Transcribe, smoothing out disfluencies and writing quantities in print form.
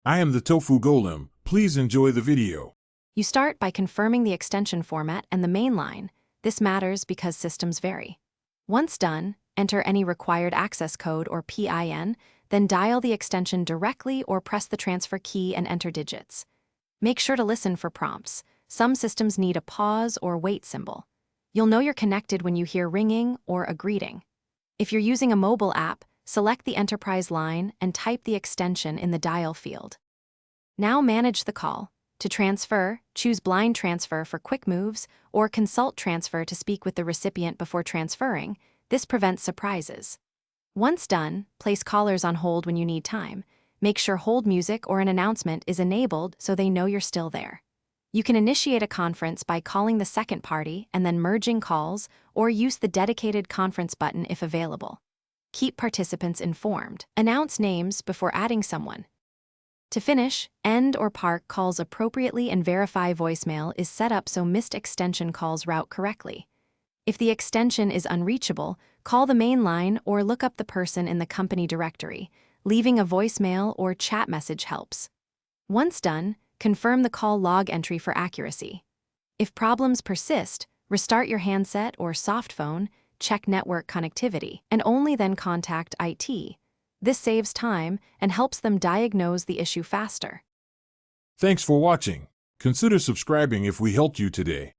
I am the Tofu Golem. Please enjoy the video. You start by confirming the extension format and the main line. This matters because systems vary. Once done, enter any required access code or PIN, then dial the extension directly or press the transfer key and enter digits. Make sure to listen for prompts. Some systems need a pause or wait symbol. You'll know you're connected when you hear ringing or a greeting. If you're using a mobile app, select the enterprise line and type the extension in the dial field. Now manage the call. To transfer, choose blind transfer for quick moves or consult transfer to speak with the recipient before transferring. This prevents surprises. Once done, place callers on hold when you need time. Make sure hold music or an announcement is enabled so they know you're still there. You can initiate a conference by calling the second party and then merging calls, or use the dedicated conference button if available. Keep participants informed. Announce names before adding someone. To finish, end or park calls appropriately and verify voicemail is set up so missed extension calls route correctly. If the extension is unreachable, call the main line or look up the person in the company directory. Leaving a voicemail or chat message helps. Once done, confirm the call log entry for accuracy. If problems persist, restart your handset or soft phone, check network connectivity, and only then contact IT. This saves time and helps them diagnose the issue faster. Thanks for watching. Consider subscribing if we helped you today.